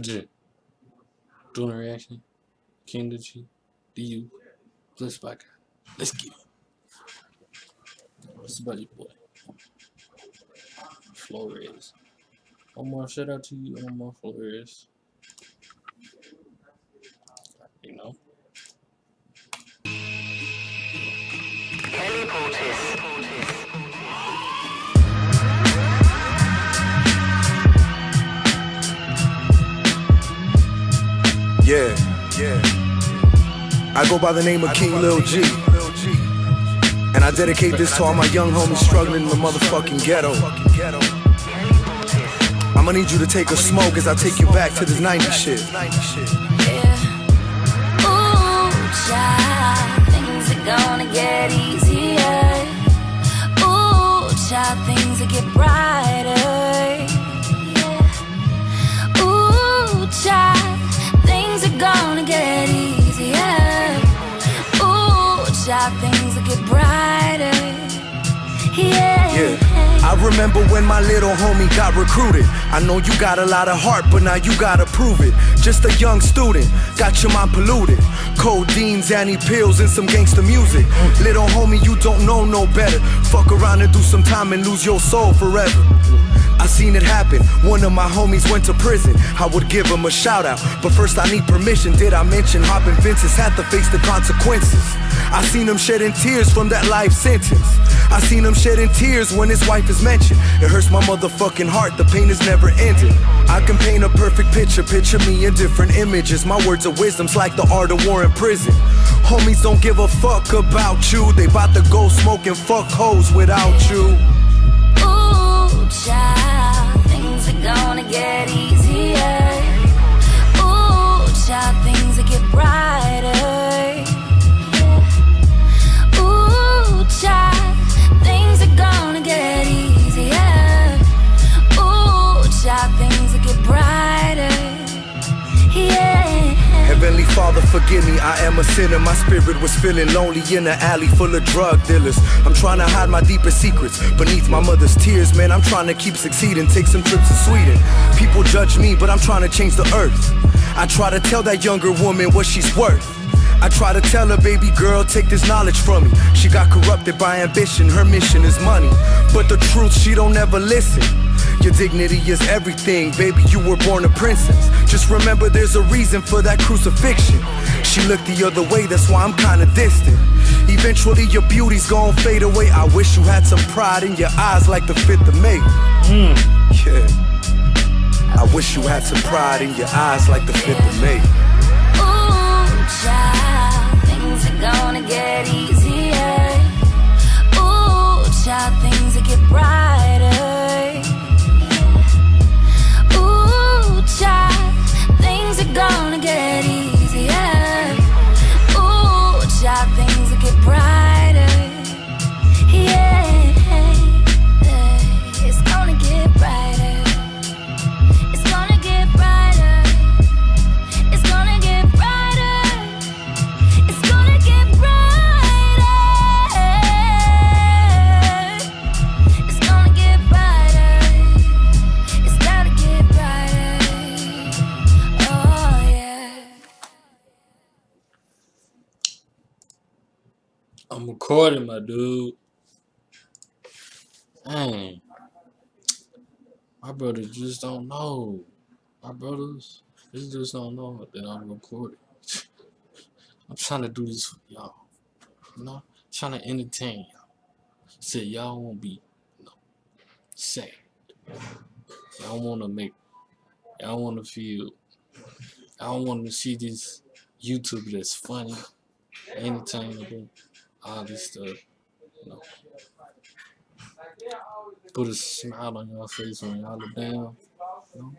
Legit. Doing a reaction. King the G. DU. Bless by God. Let's get it. It's about your boy. Flores. One more shout out to you. One more Flores. You know. Yeah. I go by the name of King Lil G. And I dedicate this to all my young homies struggling in the motherfucking ghetto. I'ma need you to take a smoke as I take you back to this 90s shit. Ooh, child, things are gonna get easier. Ooh, child, things will get brighter. Yeah. Ooh, child, things are gonna get easier. Ooh, child, things will get brighter. Yeah. I remember when my little homie got recruited. I know you got a lot of heart, but now you gotta prove it. Just a young student, got your mind polluted. Codeine, Zanny pills, and some gangster music. Little homie, you don't know no better. Fuck around and do some time and lose your soul forever. I seen it happen, one of my homies went to prison. I would give him a shout out, but first I need permission. Did I mention hopping fences had to face the consequences? I seen him shedding tears from that life sentence. I seen him shedding tears when his wife is mentioned. It hurts my motherfucking heart, the pain is never ending. I can paint a perfect picture me in different images. My words of wisdom's like the art of war in prison. Homies don't give a fuck about you. They bout to go smoke and fuck hoes without you. Ooh, child, things are gonna get easier. Ooh, child, things will get brighter. Yeah. Ooh, child, things are gonna get easier. Ooh, child, things will get brighter. Yeah. Heavenly Father, forgive me, I am a sinner. My spirit was feeling lonely in an alley full of drug dealers. I'm trying to hide my deepest secrets beneath my mother's tears. Man, I'm trying to keep succeeding, take some trips to Sweden. People judge me, but I'm trying to change the earth. I try to tell that younger woman what she's worth. I try to tell her, baby girl, take this knowledge from me. She got corrupted by ambition, her mission is money. But the truth, she don't ever listen. Your dignity is everything, baby, you were born a princess. Just remember there's a reason for that crucifixion. She looked the other way, that's why I'm kinda distant. Eventually your beauty's gon' fade away. I wish you had some pride in your eyes like the 5th of May. Yeah. I wish you had some pride in your eyes like the 5th of May. Ooh, child, things are gonna get easier. Ooh, child, things will get brighter. Ooh, child, things are gonna get easier. Ooh, child, things will get brighter. Yeah, it's gonna get brighter. It's gonna get brighter. It's gonna get brighter. It's gonna get brighter. It's gonna get brighter. It's gotta get brighter. Oh yeah. I'm recording, my dude. Dang. My brothers just don't know. My brothers, they just don't know that I'm recording. I'm trying to do this for y'all. You know? Trying to entertain y'all. So y'all won't be, sad. Y'all wanna y'all wanna feel, I don't want to see this YouTube that's funny, entertainable, all this stuff. You know. Put a smile on your face when y'all are down. You know?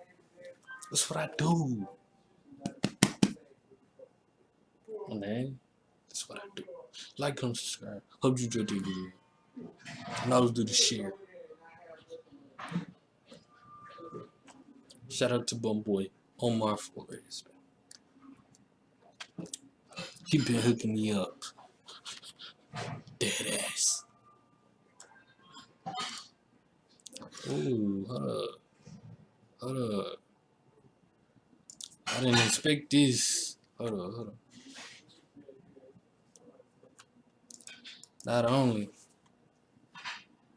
That's what I do. Man, that's what I do. Like, comment, subscribe. Hope you enjoyed the video. And always do the share. Shout out to bum boy Omar Flores. He been hooking me up. Dead ass. Ooh, hold up. I didn't expect this. Hold on. Not only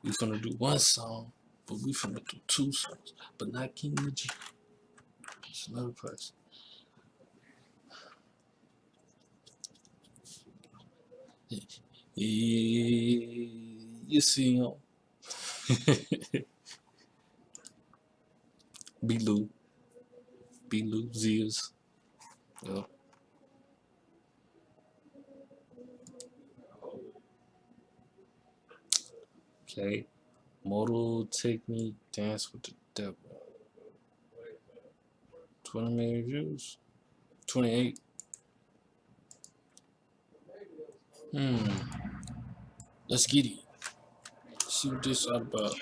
we finna do one song, but we finna do 2 songs. But not King G. It's another person. You see him. B-Lou Zias. Yeah. Okay. Immortal Technique, Dance with the Devil. 20 million views. 28. Let's get it. See what this is all about.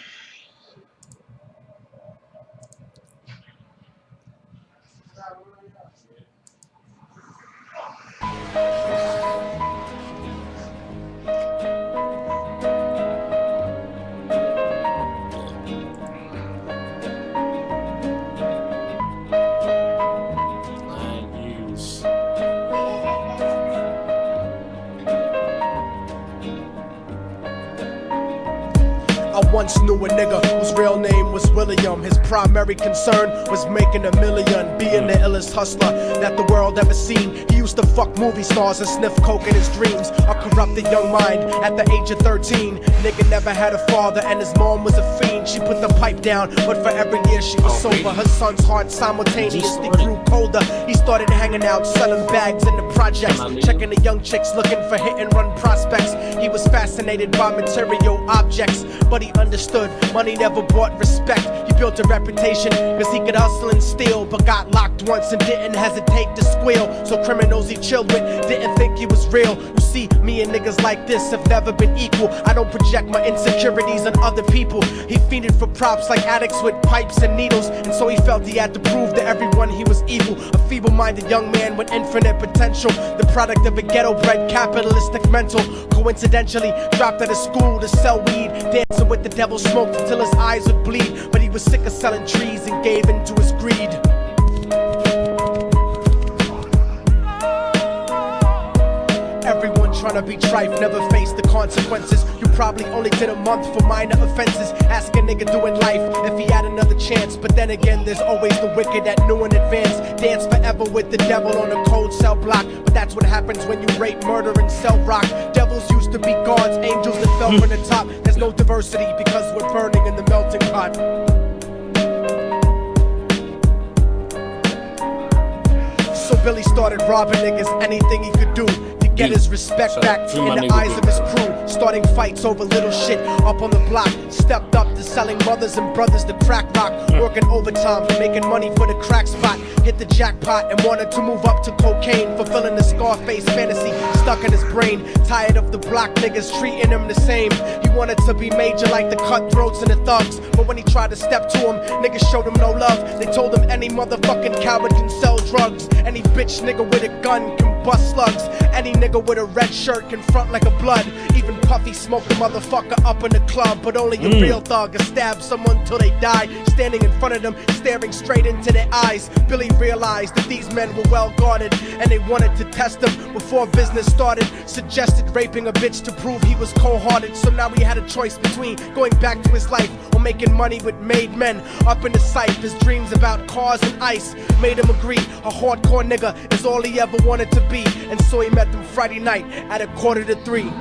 I once knew a nigga whose real name was William. His primary concern was making a million, being the illest hustler that the world ever seen. He used to fuck movie stars and sniff coke in his dreams. A corrupted young mind at the age of 13. Nigga never had a father and his mom was a fiend. She put the pipe down, but for every year she was sober. Her son's heart simultaneously grew colder. He started hanging out, selling bags in the projects, checking the young chicks looking for hit and run prospects. He was fascinated by material objects, but he understood money never brought respect. He built a reputation cause he could hustle and steal, but got locked once and didn't hesitate to squeal. So criminals he chilled with didn't think he was real. You see, me and niggas like this have never been equal. I don't project my insecurities on other people. He fiended for props like addicts with pipes and needles, and so he felt he had to prove to everyone he was evil. A feeble-minded young man with infinite potential, the product of a ghetto-bred capitalistic mental. Coincidentally dropped out of school to sell weed, dancing with the devil, smoked until his eyes would bleed. But he was sick of selling trees and gave in to his greed. Everyone trying to be trife never faced the consequences. You probably only did a month for minor offenses. Ask a nigga doing life if he had another chance. But then again, there's always the wicked that knew in advance. Dance forever with the devil on a cold cell block. But that's what happens when you rape, murder, and sell rock. Devils used to be gods, angels that fell from the top. There's no diversity because we're burning in the melting pot. So Billy started robbing niggas, anything he could do to get his respect back in the eyes of his crew. Starting fights over little shit up on the block. Stepped up to selling mothers and brothers the crack rock. Working overtime, making money for the crack spot. Hit the jackpot and wanted to move up to cocaine, fulfilling the Scarface fantasy stuck in his brain. Tired of the block niggas treating him the same. He wanted to be major like the cutthroats and the thugs. But when he tried to step to him, niggas showed him no love. They told him any motherfucking coward can sell drugs. Any bitch nigga with a gun can bust slugs. Any nigga with a red shirt can front like a blood. Even Puffy smoked the motherfucker up in the club. But only a real thug can stab someone till they die. Standing in front of them, staring straight into their eyes. Billy realized that these men were well guarded, and they wanted to test him before business started. Suggested raping a bitch to prove he was cold-hearted. So now he had a choice between going back to his life or making money with made men. Up in the sight, his dreams about cars and ice made him agree a hardcore nigga is all he ever wanted to be. And so he met them Friday night at 2:45.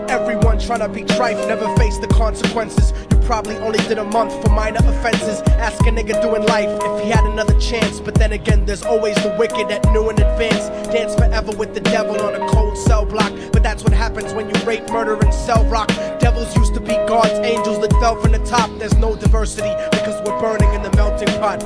Everyone trying to be trife never faced the consequences. You probably only did a month for minor offenses. Ask a nigga doing life if he had another chance. But then again, there's always the wicked that knew in advance. Dance forever with the devil on a cold cell block. But that's what happens when you rape, murder, and sell rock. Devils used to be gods, angels that fell from the top. There's no diversity because we're burning in the melting pot.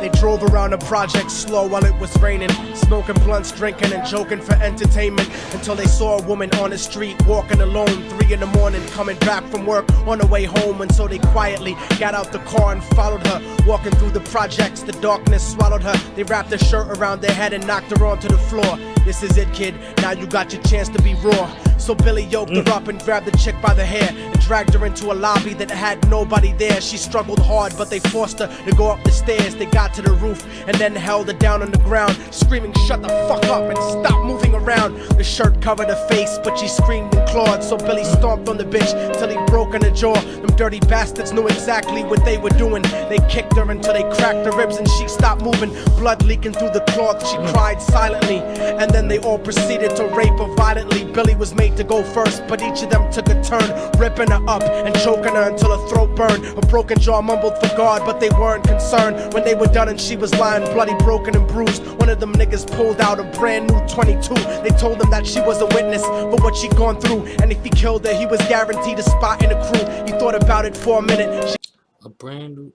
They drove around the project slow while it was raining, smoking blunts, drinking and joking for entertainment, until they saw a woman on the street walking alone, 3 in the morning, coming back from work on her way home. And so they quietly got out the car and followed her, walking through the projects. The darkness swallowed her. They wrapped her shirt around their head and knocked her onto the floor. This is it, kid, now you got your chance to be raw. So Billy yoked her up and grabbed the chick by the hair and dragged her into a lobby that had nobody there. She struggled hard, but they forced her to go up the stairs. They got to the roof and then held her down on the ground, screaming, "Shut the fuck up and stop moving around." The shirt covered her face, but she screamed and clawed. So Billy stomped on the bitch till he broke in her jaw. Them dirty bastards knew exactly what they were doing. They kicked her until they cracked her ribs and she stopped moving. Blood leaking through the cloth, she cried silently. And then they all proceeded to rape her violently. Billy was made to go first, but each of them took a turn, ripping her up and choking her until her throat burned. Her broken jaw mumbled for God, but they weren't concerned. When they were done and she was lying bloody, broken and bruised, one of them niggas pulled out a brand new 22. They told him that she was a witness for what she'd gone through, and if he killed her, he was guaranteed a spot in the crew. He thought about it for a minute. A brand new.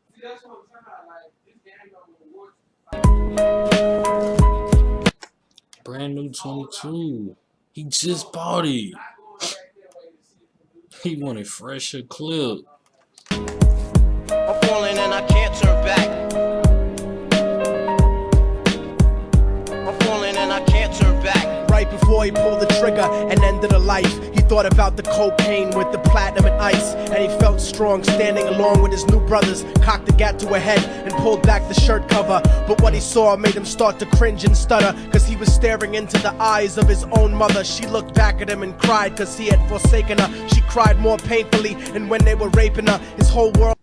Brand new 22. He just bought it. He wanted fresher clip. I'm falling and I can't turn back. I'm falling and I can't turn back. Right before he pulled the trigger and ended her life, he thought about the cocaine with the platinum and ice, and he felt strong standing along with his new brothers. Cocked the gat to her head and pulled back the shirt cover, but what he saw made him start to cringe and stutter, cause he was staring into the eyes of his own mother. She looked back at him and cried cause he had forsaken her. She cried more painfully, and when they were raping her, his whole world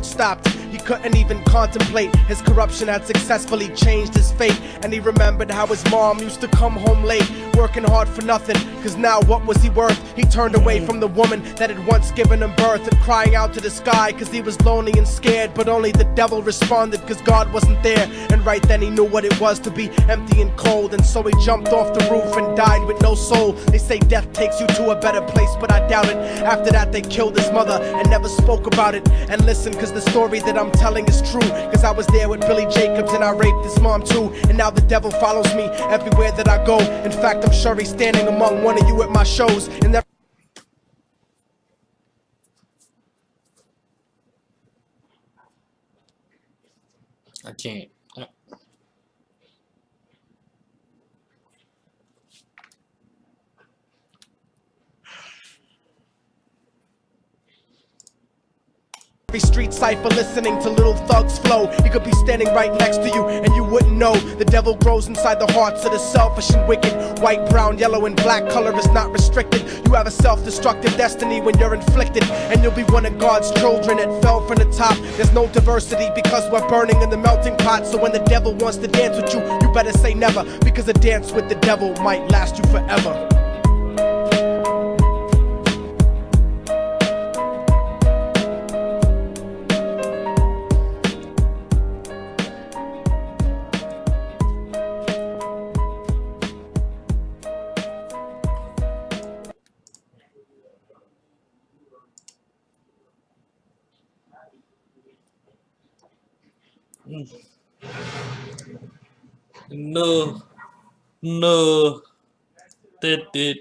stopped. He couldn't even contemplate. His corruption had successfully changed his fate, and he remembered how his mom used to come home late, working hard for nothing, cause now what was he worth? He turned away from the woman that had once given him birth, and crying out to the sky cause he was lonely and scared, but only the devil responded cause God wasn't there. And right then he knew what it was to be empty and cold, and so he jumped off the roof and died with no soul. They say death takes you to a better place, but I doubt it. After that they killed his mother and never spoke about it. And listen, cause the story that I'm telling is true, cause I was there with Billy Jacobs and I raped his mom too. And now the devil follows me everywhere that I go. In fact, I'm sure he's standing among one of you at my shows. And that I can't. every street cipher listening to little thugs flow. He could be standing right next to you and you wouldn't know. The devil grows inside the hearts of the selfish and wicked. White, brown, yellow, and black color is not restricted. You have a self-destructive destiny when you're inflicted, and you'll be one of God's children that fell from the top. There's no diversity because we're burning in the melting pot. So when the devil wants to dance with you, you better say never, because a dance with the devil might last you forever. No, no, did.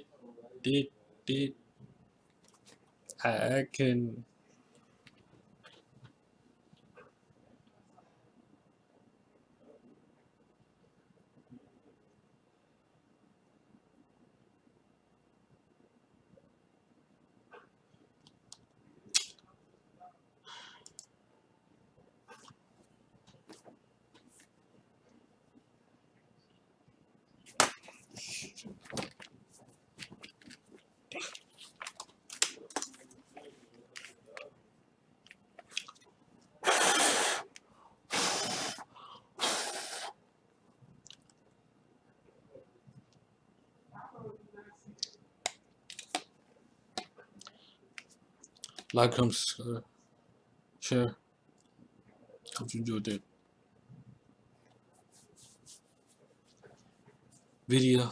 I can. Like, comes, share. What you do with that video?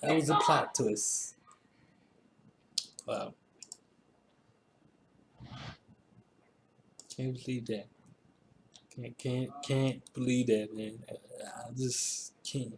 That was a plot twist. Wow. Can't believe that. Can't believe that, man. I just can't.